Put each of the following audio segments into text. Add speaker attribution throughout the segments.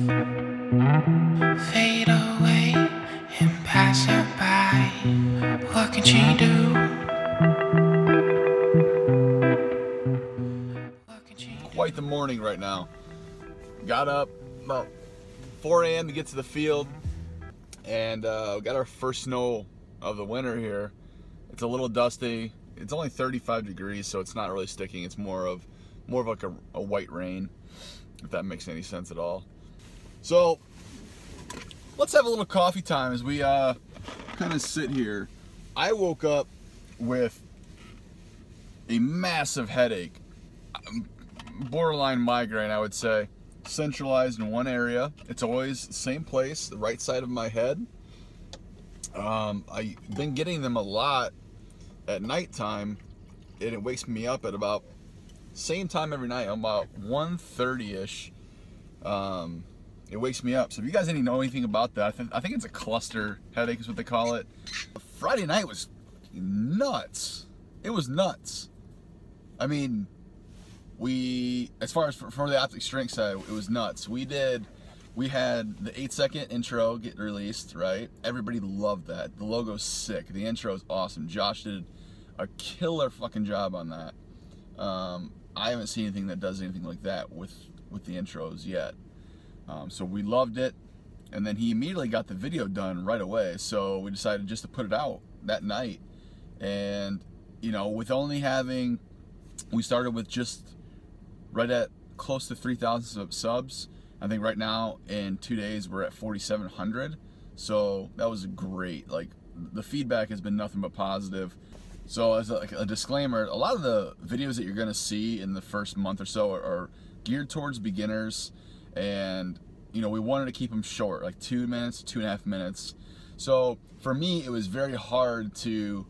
Speaker 1: Fade away and pass her by. What can she do?
Speaker 2: Quite the morning right now. Got up about 4 a.m. to get to the field, and got our first snow of the winter here. It's a little dusty. It's only 35 degrees, so it's not really sticking. It's more of like a white rain, if that makes any sense at all. So let's have a little coffee time as we kind of sit here. I woke up with a massive headache, borderline migraine, I would say, centralized in one area. It's always the same place, the right side of my head. I've been getting them a lot at nighttime, and it wakes me up at about same time every night, about 1:30ish. It wakes me up. So if you guys didn't know anything about that, I think it's a cluster headache is what they call it. Friday night was nuts. It was nuts. I mean, as far as for the Optic Strength side, it was nuts. We had the 8-second intro get released, right? Everybody loved that. The logo's sick. The intro is awesome. Josh did a killer fucking job on that. I haven't seen anything that does anything like that with the intros yet. So we loved it, and then he immediately got the video done right away. So we decided just to put it out that night. And you know, with only having, we started with just right at close to 3,000 subs. I think right now in 2 days we're at 4,700. So that was great. Like, the feedback has been nothing but positive. So as a disclaimer, a lot of the videos that you're gonna see in the first month or so are geared towards beginners, and you know, we wanted to keep them short, like 2 minutes, 2.5 minutes. So for me, it was very hard to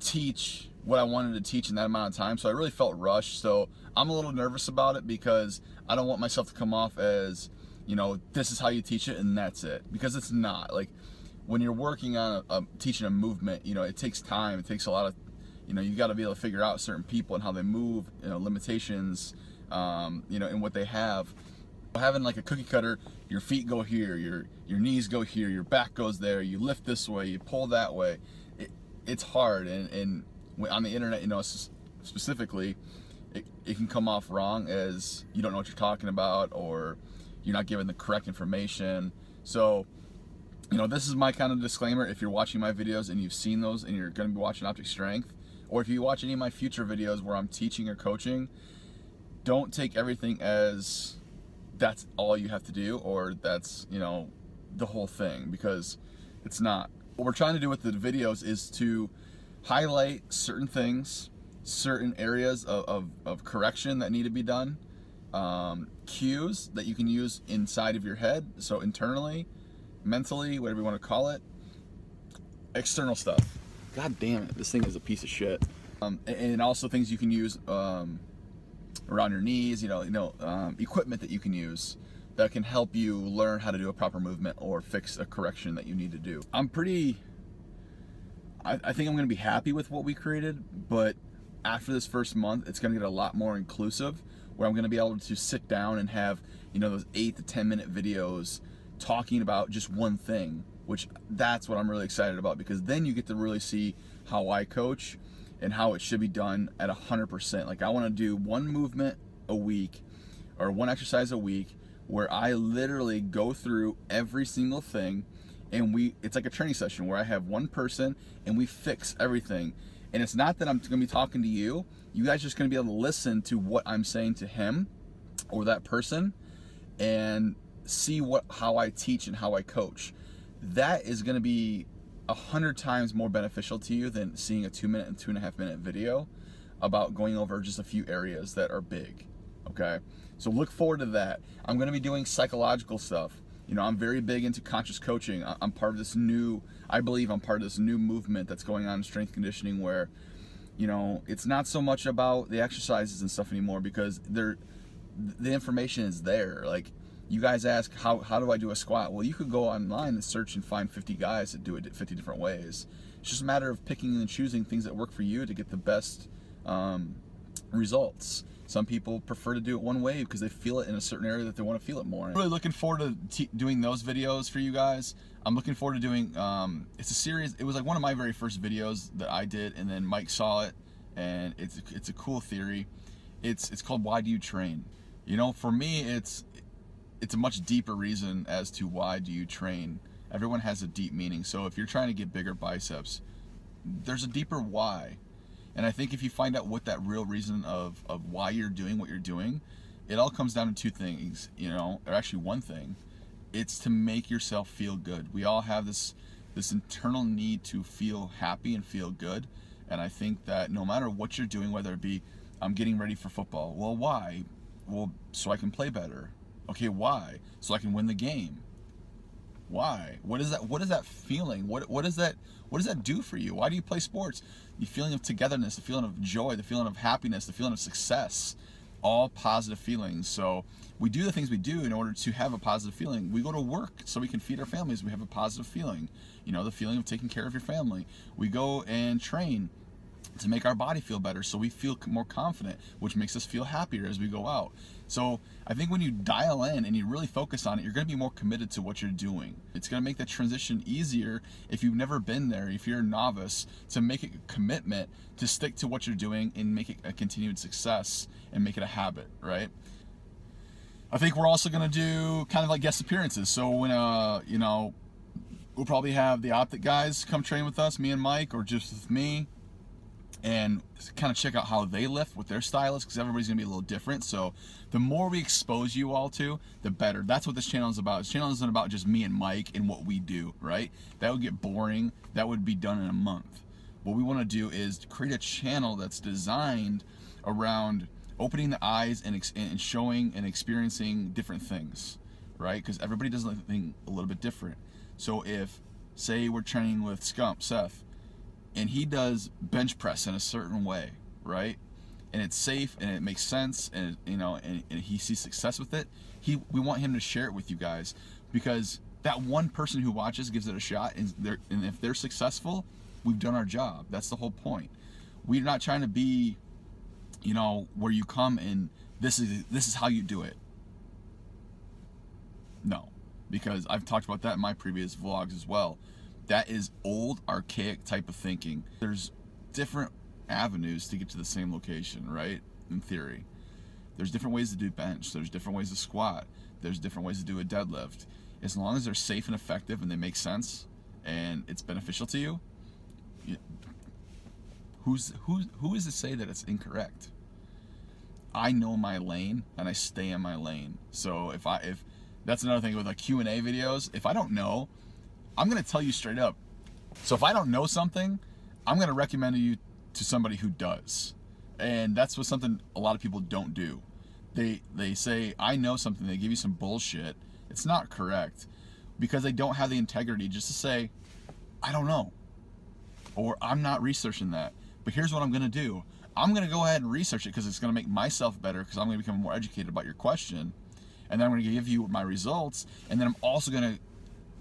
Speaker 2: teach what I wanted to teach in that amount of time. So I really felt rushed. So I'm a little nervous about it because I don't want myself to come off as, you know, this is how you teach it and that's it, because it's not. Like, when you're working on teaching a movement, you know, it takes time. It takes a lot of, you know, you got to be able to figure out certain people and how they move, you know, limitations, you know, and what they have. Having like a cookie cutter, your feet go here, your knees go here, your back goes there, you lift this way, you pull that way. It's hard, and on the internet, you know, specifically, it can come off wrong as you don't know what you're talking about, or you're not given the correct information. So, you know, this is my kind of disclaimer. If you're watching my videos and you've seen those and you're going to be watching Optic Strength, or if you watch any of my future videos where I'm teaching or coaching, don't take everything as that's all you have to do, or that's, you know, the whole thing, because it's not. What we're trying to do with the videos is to highlight certain things, certain areas of correction that need to be done, cues that you can use inside of your head, so internally, mentally, whatever you want to call it, external stuff. God damn it, this thing is a piece of shit. And also things you can use around your knees, you know, equipment that you can use that can help you learn how to do a proper movement or fix a correction that you need to do. I think I'm going to be happy with what we created, but after this first month, it's going to get a lot more inclusive, where I'm going to be able to sit down and have, you know, those 8 to 10 minute videos talking about just one thing, which that's what I'm really excited about, because then you get to really see how I coach and how it should be done at 100%. Like, I want to do one movement a week or one exercise a week where I literally go through every single thing, and it's like a training session where I have one person and we fix everything. And it's not that I'm going to be talking to you. You guys are just going to be able to listen to what I'm saying to him or that person and see how I teach and how I coach. That is going to be 100 times more beneficial to you than seeing a 2 minute and 2.5 minute video about going over just a few areas that are big. Okay, so look forward to that. I'm going to be doing psychological stuff. You know, I'm very big into conscious coaching. I'm part of this new, I believe I'm part of this new movement that's going on in strength conditioning, where, you know, it's not so much about the exercises and stuff anymore, because the information is there. Like, you guys ask, how do I do a squat? Well, you could go online and search and find 50 guys that do it 50 different ways. It's just a matter of picking and choosing things that work for you to get the best results. Some people prefer to do it one way because they feel it in a certain area that they want to feel it more. I'm really looking forward to doing those videos for you guys. I'm looking forward to doing, it's a series. It was like one of my very first videos that I did, and then Mike saw it, and it's a cool theory. It's called Why Do You Train? You know, for me, it's a much deeper reason as to why do you train. Everyone has a deep meaning. So if you're trying to get bigger biceps, there's a deeper why. And I think if you find out what that real reason of why you're doing what you're doing, it all comes down to two things, you know, or actually one thing. It's to make yourself feel good. We all have this internal need to feel happy and feel good. And I think that no matter what you're doing, whether it be, I'm getting ready for football. Well, why? Well, so I can play better. Okay, why? So I can win the game. Why? What is that feeling? What does that do for you? Why do you play sports? The feeling of togetherness, the feeling of joy, the feeling of happiness, the feeling of success, all positive feelings. So we do the things we do in order to have a positive feeling. We go to work so we can feed our families. We have a positive feeling, you know, the feeling of taking care of your family. We go and train to make our body feel better, so we feel more confident, which makes us feel happier as we go out. So I think when you dial in and you really focus on it, you're going to be more committed to what you're doing. It's going to make that transition easier if you've never been there, if you're a novice, to make it a commitment to stick to what you're doing and make it a continued success and make it a habit, right? I think we're also going to do kind of like guest appearances. So when, you know, we'll probably have the Optic guys come train with us, me and Mike, or just with me, and kind of check out how they lift with their stylists, because everybody's gonna be a little different. So the more we expose you all to, the better. That's what this channel is about. This channel isn't about just me and Mike and what we do, right? That would get boring. That would be done in a month. What we want to do is create a channel that's designed around opening the eyes and showing and experiencing different things, right? Because everybody does something a little bit different. So if, say, we're training with Seth, and he does bench press in a certain way, right? And it's safe and it makes sense, and you know, and he sees success with it. We want him to share it with you guys, because that one person who watches gives it a shot, and if they're successful, we've done our job. That's the whole point. We're not trying to be, you know, where you come and this is how you do it. No, because I've talked about that in my previous vlogs as well. That is old, archaic type of thinking. There's different avenues to get to the same location, right? In theory. There's different ways to do bench. There's different ways to squat. There's different ways to do a deadlift. As long as they're safe and effective and they make sense and it's beneficial to you, who is to say that it's incorrect? I know my lane and I stay in my lane. So if that's another thing with like Q&A videos, if I don't know, I'm going to tell you straight up. So if I don't know something, I'm going to recommend you to somebody who does. And that's what something a lot of people don't do. They say, I know something. They give you some bullshit. It's not correct, because they don't have the integrity just to say, I don't know, or I'm not researching that. But here's what I'm going to do. I'm going to go ahead and research it because it's going to make myself better, because I'm going to become more educated about your question. And then I'm going to give you my results. And then I'm also going to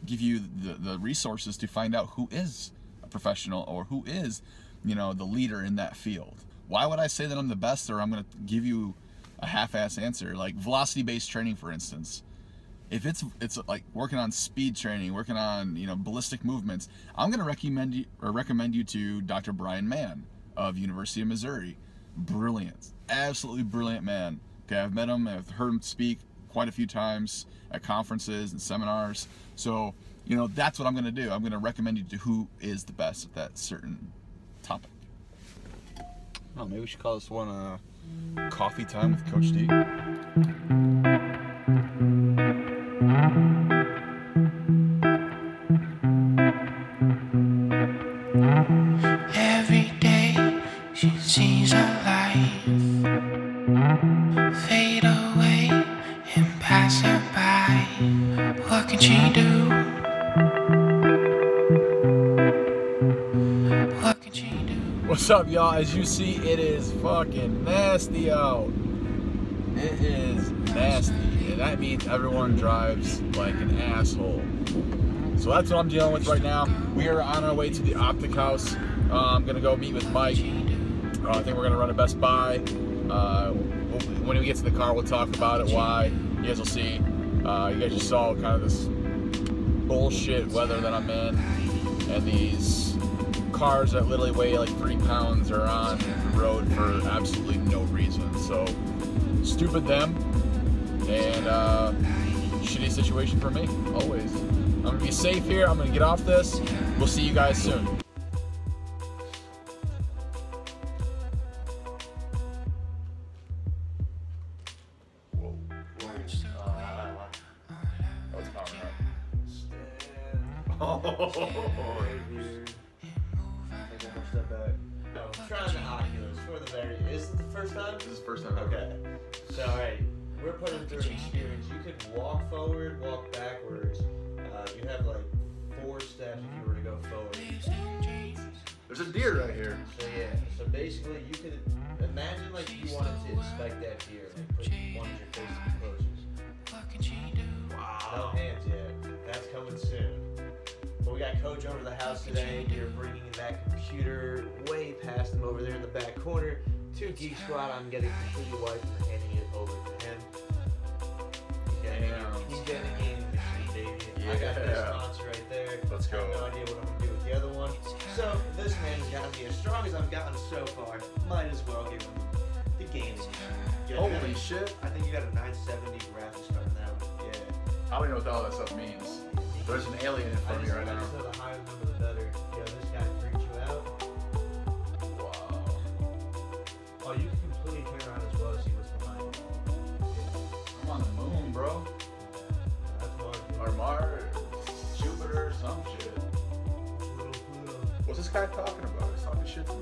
Speaker 2: give you the resources to find out who is a professional or who is, you know, the leader in that field. Why would I say that I'm the best, or I'm going to give you a half-ass answer? Like velocity-based training, for instance. If it's like working on speed training, working on, you know, ballistic movements, I'm going to recommend you to Dr. Brian Mann of University of Missouri. Brilliant, absolutely brilliant man. Okay, I've met him, I've heard him speak quite a few times at conferences and seminars. So, you know, that's what I'm going to do. I'm going to recommend you to who is the best at that certain topic. Oh, maybe we should call this one Coffee Time with Coach D.
Speaker 1: Every day she sees her life fade away and pass her by. What can she do? What can she do?
Speaker 2: What's up, y'all? As you see, it is fucking nasty out. It is nasty, and that means everyone drives like an asshole. So that's what I'm dealing with right now. We are on our way to the Optic House. I'm gonna go meet with Mike. I think we're gonna run a Best Buy. When we get to the car, we'll talk about it, why. You guys will see. You guys just saw kind of this bullshit weather that I'm in, and these cars that literally weigh like 3 pounds are on the road for absolutely no reason. So, stupid them, and shitty situation for me, always. I'm gonna be safe here. I'm gonna get off this. We'll see you guys soon. Whoa. It's power up. Oh.
Speaker 3: I'm trying the Oculus for the very. Is it the first time?
Speaker 2: This is the first time ever.
Speaker 3: Okay. So, alright, we're putting through an experience. You could walk forward, walk backwards. You have like 4 steps if you were to go forward.
Speaker 2: There's a deer right here.
Speaker 3: So yeah. So basically, you could imagine like you wanted to inspect that deer, like put one of your face to be closest.
Speaker 2: Wow.
Speaker 3: No hands yet. That's coming soon. But we got Coach over to the house today. You're bringing that computer way past him over there in the back corner to Geek Squad. I'm getting completely wiped and handing it over to him. He's getting a gaming machine, baby.
Speaker 2: Yeah.
Speaker 3: I got this sponsor right there.
Speaker 2: Let's go.
Speaker 3: I have no idea what I'm going to do with the other one. So this man's got to be as strong as I've gotten so far. Might as well give him the gaming machine.
Speaker 2: Holy shit.
Speaker 3: I think you got a 970 graphics card now. Yeah.
Speaker 2: I don't even know what all that stuff means. There's an alien in front of me right
Speaker 3: I
Speaker 2: now.
Speaker 3: just know the higher number the better. Yo, this guy freaks you out.
Speaker 2: Wow.
Speaker 3: Oh, you can completely turn around as well to see what's behind you.
Speaker 2: I'm on the moon, bro.
Speaker 3: That's Mars.
Speaker 2: Or Mars, Jupiter, some shit.
Speaker 3: Little Pluto.
Speaker 2: What's this guy talking about? He's talking shit to me.